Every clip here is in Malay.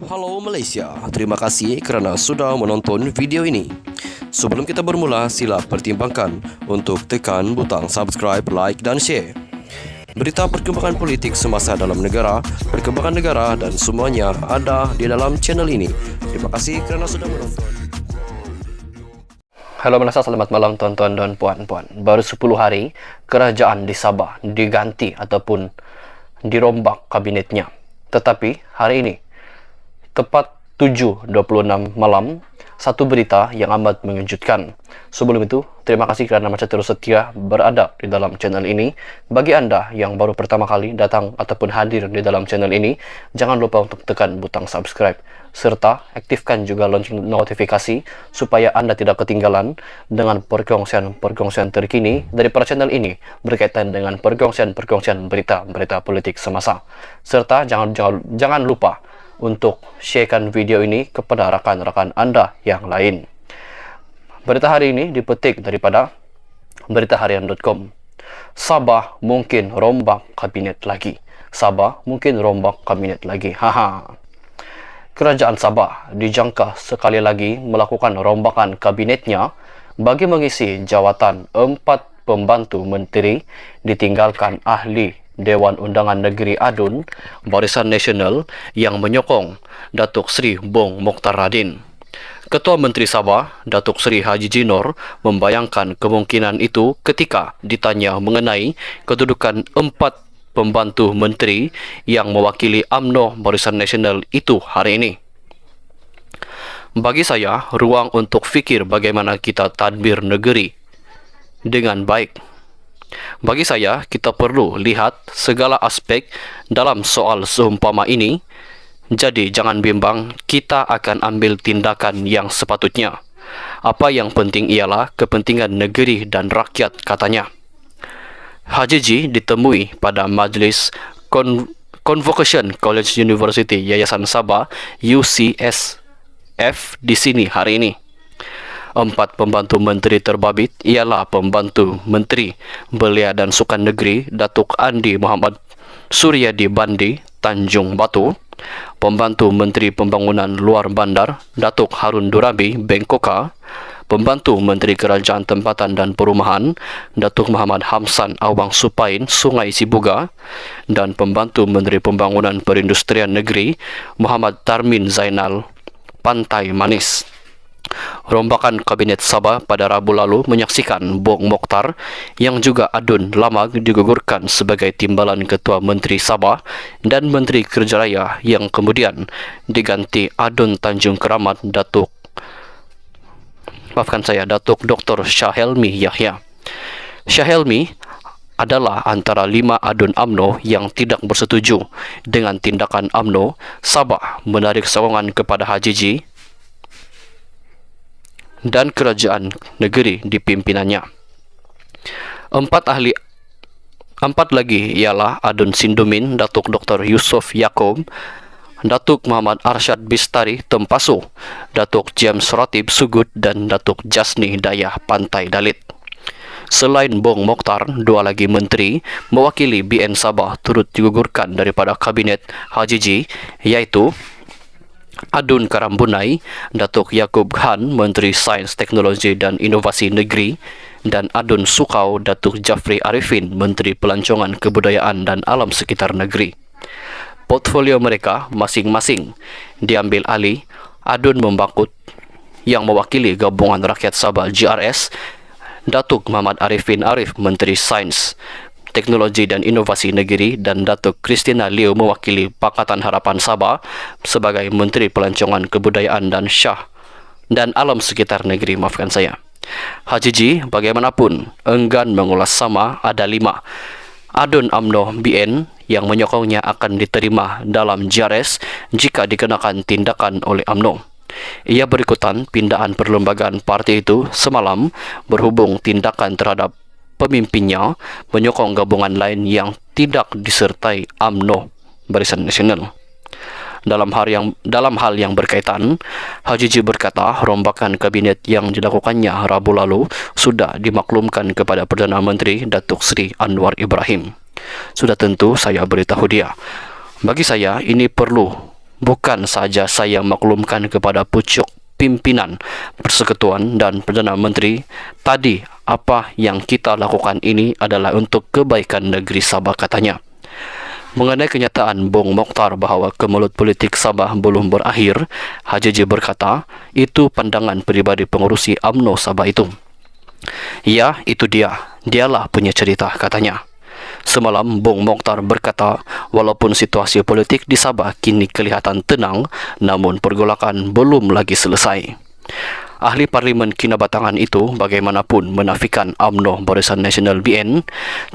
Halo Malaysia, terima kasih kerana sudah menonton video ini. Sebelum kita bermula, sila pertimbangkan untuk tekan butang subscribe, like dan share. Berita perkembangan politik semasa dalam negara, perkembangan negara dan semuanya ada di dalam channel ini. Terima kasih kerana sudah menonton. Halo Malaysia, selamat malam tuan-tuan dan puan-puan. Baru 10 hari, kerajaan di Sabah diganti ataupun dirombak kabinetnya. Tetapi hari ini, tepat 7.26 malam, satu berita yang amat mengejutkan. Sebelum itu, terima kasih kerana masih terus setia berada di dalam channel ini. Bagi anda yang baru pertama kali datang ataupun hadir di dalam channel ini, jangan lupa untuk tekan butang subscribe serta aktifkan juga lonceng notifikasi supaya anda tidak ketinggalan dengan perkongsian terkini daripada channel ini berkaitan dengan perkongsian berita-berita politik semasa. Serta jangan lupa untuk sharekan video ini kepada rakan-rakan anda yang lain. Berita hari ini dipetik daripada beritaharian.com. Sabah mungkin rombak kabinet lagi. Sabah mungkin rombak kabinet lagi. Haha. Kerajaan Sabah dijangka sekali lagi melakukan rombakan kabinetnya bagi mengisi jawatan 4 pembantu menteri ditinggalkan ahli Dewan Undangan Negeri Adun Barisan Nasional yang menyokong Datuk Seri Bong Mokhtar Radin. Ketua Menteri Sabah, Datuk Seri Haji Jinor, membayangkan kemungkinan itu ketika ditanya mengenai kedudukan 4 pembantu menteri yang mewakili UMNO Barisan Nasional itu hari ini. Bagi saya, ruang untuk fikir bagaimana kita tadbir negeri dengan baik. Bagi saya, kita perlu lihat segala aspek dalam soal seumpama ini. Jadi, jangan bimbang, kita akan ambil tindakan yang sepatutnya. Apa yang penting ialah kepentingan negeri dan rakyat, katanya. Haji Ji ditemui pada Majlis Convocation College University Yayasan Sabah UCSF di sini hari ini. 4 pembantu menteri terbabit ialah pembantu menteri Belia dan Sukan Negeri Datuk Andi Muhammad Suryadi Bandi Tanjung Batu, pembantu menteri pembangunan luar bandar Datuk Harun Durabi Bengkoka, pembantu menteri kerajaan tempatan dan perumahan Datuk Muhammad Hamsan Awang Supain Sungai Sibuga, dan pembantu menteri pembangunan perindustrian negeri Muhammad Tarmin Zainal Pantai Manis. Rombakan Kabinet Sabah pada Rabu lalu menyaksikan Bong Mokhtar yang juga Adun Lamag digugurkan sebagai timbalan Ketua Menteri Sabah dan Menteri Kerja Raya yang kemudian diganti Adun Tanjung Keramat Datuk Dr. Syahelmi Yahya. Syahelmi adalah antara 5 Adun UMNO yang tidak bersetuju dengan tindakan UMNO Sabah menarik sokongan kepada Haji Ji dan kerajaan negeri di pimpinannya. 4 lagi ialah Adun Sindumin Datuk Dr. Yusof Yaakob, Datuk Muhammad Arsyad Bistari Tempasu, Datuk James Ratib Sugut dan Datuk Jasni Dayah Pantai Dalit. Selain Bong Mokhtar, 2 lagi menteri mewakili BN Sabah turut digugurkan daripada Kabinet Haji Ji, iaitu Adun Karambunai, Datuk Yaakob Khan, Menteri Sains, Teknologi dan Inovasi Negeri, dan Adun Sukau, Datuk Jafri Arifin, Menteri Pelancongan Kebudayaan dan Alam Sekitar Negeri. Portfolio mereka masing-masing diambil alih Adun Membakut yang mewakili Gabungan Rakyat Sabah GRS, Datuk Muhammad Arifin Arif, Menteri Sains, Teknologi dan Inovasi Negeri, dan Datuk Christina Liu mewakili Pakatan Harapan Sabah sebagai Menteri Pelancongan Kebudayaan dan Alam Sekitar Negeri, maafkan saya. Haji Ji bagaimanapun enggan mengulas sama ada 5 Adun UMNO BN yang menyokongnya akan diterima dalam JRS jika dikenakan tindakan oleh UMNO. Ia berikutan pindahan perlembagaan parti itu semalam berhubung tindakan terhadap pemimpinnya menyokong gabungan lain yang tidak disertai UMNO Barisan Nasional. Dalam hal yang berkaitan, Haji Ji berkata rombakan kabinet yang dilakukannya Rabu lalu sudah dimaklumkan kepada Perdana Menteri Datuk Seri Anwar Ibrahim. Sudah tentu saya beritahu dia. Bagi saya ini perlu bukan saja saya maklumkan kepada pucuk pimpinan Persekutuan dan Perdana Menteri tadi, apa yang kita lakukan ini adalah untuk kebaikan negeri Sabah, katanya. Mengenai kenyataan Bung Mokhtar bahawa kemelut politik Sabah belum berakhir, HJJ berkata, itu pandangan peribadi pengurusi UMNO Sabah itu. Ya, itu dialah punya cerita, katanya. Semalam, Bung Mokhtar berkata, walaupun situasi politik di Sabah kini kelihatan tenang, namun pergolakan belum lagi selesai. Ahli Parlimen Kinabatangan itu bagaimanapun menafikan UMNO Barisan Nasional BN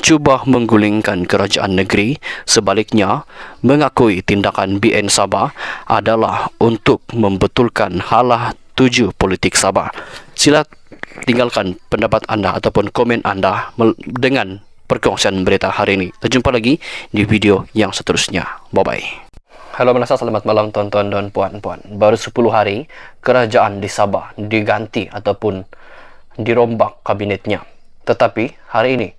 cuba menggulingkan kerajaan negeri, sebaliknya mengakui tindakan BN Sabah adalah untuk membetulkan halah tuju politik Sabah. Sila tinggalkan pendapat anda ataupun komen anda dengan perkongsian berita hari ini. Kita jumpa lagi di video yang seterusnya. Bye-bye. Halo Manasa, selamat malam tuan-tuan dan puan-puan. Baru 10 hari, kerajaan di Sabah diganti ataupun dirombak kabinetnya. Tetapi hari ini,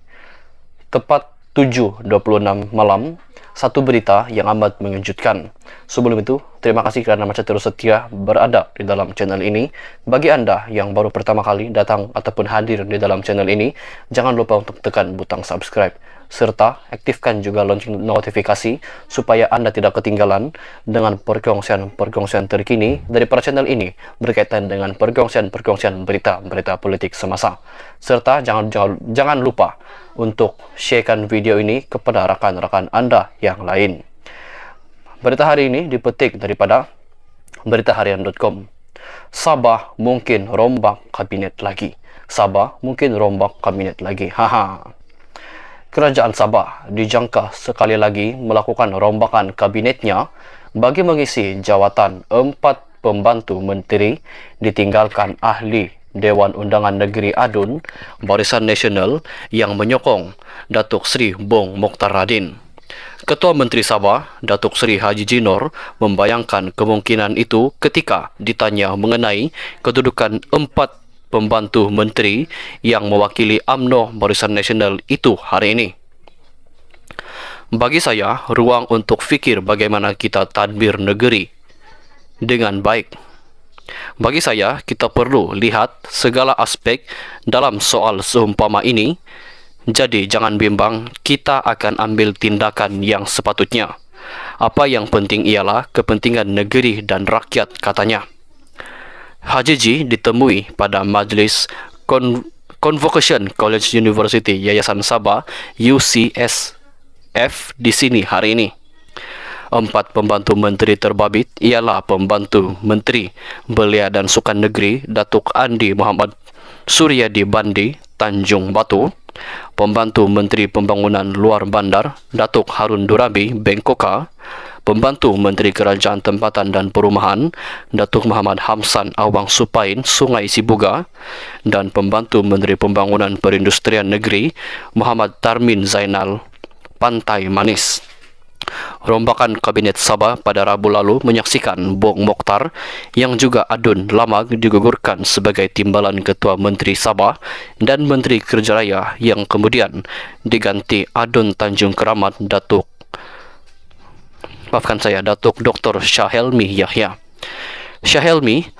tepat 7.26 malam, satu berita yang amat mengejutkan. Sebelum itu, terima kasih kerana masih terus setia berada di dalam channel ini. Bagi anda yang baru pertama kali datang ataupun hadir di dalam channel ini, jangan lupa untuk tekan butang subscribe. Serta aktifkan juga lonceng notifikasi supaya anda tidak ketinggalan dengan perkongsian terkini dari channel ini berkaitan dengan perkongsian berita politik semasa. Serta jangan lupa untuk sharekan video ini kepada rakan-rakan anda yang lain. Berita hari ini dipetik daripada beritaharian.com. Sabah mungkin rombak kabinet lagi. Sabah mungkin rombak kabinet lagi. Haha. Kerajaan Sabah dijangka sekali lagi melakukan rombakan kabinetnya bagi mengisi jawatan 4 pembantu menteri ditinggalkan ahli Dewan Undangan Negeri ADUN Barisan Nasional yang menyokong Datuk Seri Bung Mokhtar Radin. Ketua Menteri Sabah, Datuk Seri Haji Jinor, membayangkan kemungkinan itu ketika ditanya mengenai kedudukan 4 pembantu menteri yang mewakili UMNO Barisan Nasional itu hari ini. Bagi saya, ruang untuk fikir bagaimana kita tadbir negeri dengan baik. Bagi saya, kita perlu lihat segala aspek dalam soal seumpama ini. Jadi jangan bimbang, kita akan ambil tindakan yang sepatutnya. Apa yang penting ialah kepentingan negeri dan rakyat, katanya. HJJ ditemui pada Majlis Convocation College University Yayasan Sabah UCSF di sini hari ini. 4 pembantu menteri terbabit ialah pembantu menteri Belia dan Sukan Negeri Datuk Andi Muhammad Suryadi Bandi Tanjung Batu, pembantu menteri Pembangunan Luar Bandar Datuk Harun Durabi Bengkoka, pembantu Menteri Kerajaan Tempatan dan Perumahan Datuk Muhammad Hamsan Awang Supain Sungai Sibuga, dan pembantu Menteri Pembangunan Perindustrian Negeri Muhammad Tarmin Zainal Pantai Manis. Rombakan Kabinet Sabah pada Rabu lalu menyaksikan Bung Mokhtar yang juga Adun Lamag digugurkan sebagai timbalan Ketua Menteri Sabah dan Menteri Kerja Raya yang kemudian diganti Adun Tanjung Keramat Datuk Dr. Syahelmi Yahya. Syahelmi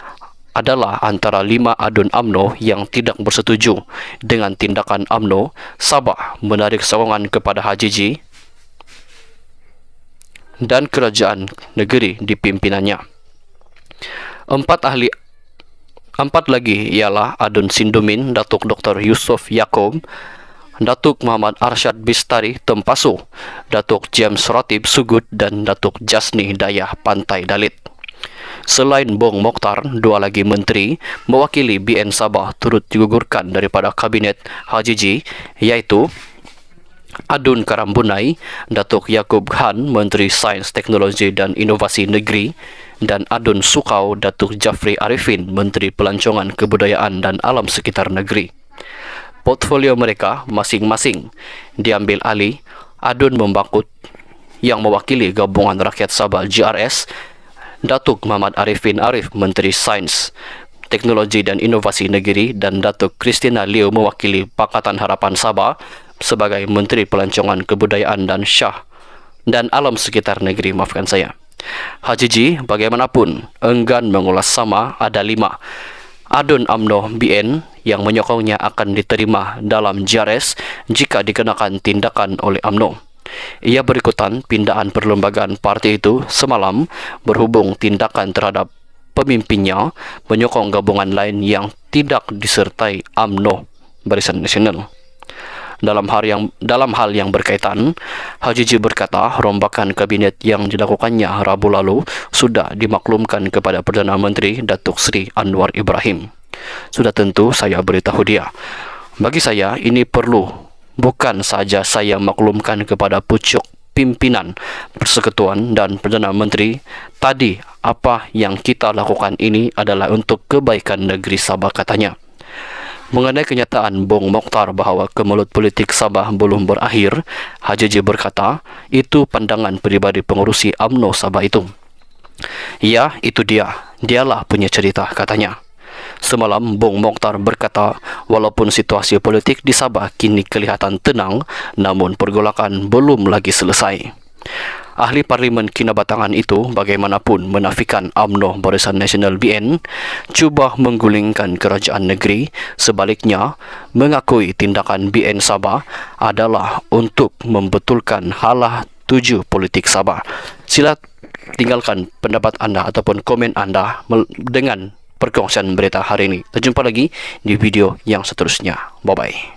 adalah antara 5 adun UMNO yang tidak bersetuju dengan tindakan UMNO Sabah menarik sokongan kepada HJJ dan kerajaan negeri di pimpinannya. 4 lagi ialah Adun Sindumin Datuk Dr. Yusof Yakob, Datuk Muhammad Arsyad Bistari Tempasu, Datuk James Ratib Sugut dan Datuk Jasni Dayah Pantai Dalit. Selain Bung Mokhtar, 2 lagi menteri mewakili BN Sabah turut digugurkan daripada Kabinet HJJ, iaitu Adun Karambunai Datuk Yaakob Khan Menteri Sains, Teknologi dan Inovasi Negeri, dan Adun Sukau Datuk Jafri Arifin Menteri Pelancongan Kebudayaan dan Alam Sekitar Negeri. Portfolio mereka masing-masing diambil alih Adun Membakut yang mewakili Gabungan Rakyat Sabah GRS, Datuk Muhammad Arifin Arif Menteri Sains, Teknologi dan Inovasi Negeri, dan Datuk Christina Liu mewakili Pakatan Harapan Sabah sebagai Menteri Pelancongan Kebudayaan dan Alam Sekitar Negeri, maafkan saya. HJJ bagaimanapun enggan mengulas sama ada 5 adun UMNO BN yang menyokongnya akan diterima dalam JRS jika dikenakan tindakan oleh UMNO. Ia berikutan pindaan perlembagaan parti itu semalam berhubung tindakan terhadap pemimpinnya menyokong gabungan lain yang tidak disertai UMNO Barisan Nasional. Dalam hal yang berkaitan, HJJ berkata rombakan kabinet yang dilakukannya Rabu lalu sudah dimaklumkan kepada Perdana Menteri Datuk Seri Anwar Ibrahim. Sudah tentu saya beritahu dia. Bagi saya ini perlu, bukan saja saya maklumkan kepada pucuk pimpinan Persekutuan dan Perdana Menteri tadi apa yang kita lakukan ini adalah untuk kebaikan negeri Sabah, katanya. Mengenai kenyataan Bung Mokhtar bahawa kemelut politik Sabah belum berakhir, HJJ berkata, itu pandangan peribadi pengurusi UMNO Sabah itu. Ya, itu dia. Dialah punya cerita, katanya. Semalam, Bung Mokhtar berkata, walaupun situasi politik di Sabah kini kelihatan tenang, namun pergolakan belum lagi selesai. Ahli Parlimen Kinabatangan itu bagaimanapun menafikan UMNO Barisan Nasional BN cuba menggulingkan kerajaan negeri, sebaliknya mengakui tindakan BN Sabah adalah untuk membetulkan halah tuju politik Sabah. Sila tinggalkan pendapat anda ataupun komen anda dengan perkongsian berita hari ini. Kita jumpa lagi di video yang seterusnya. Bye-bye.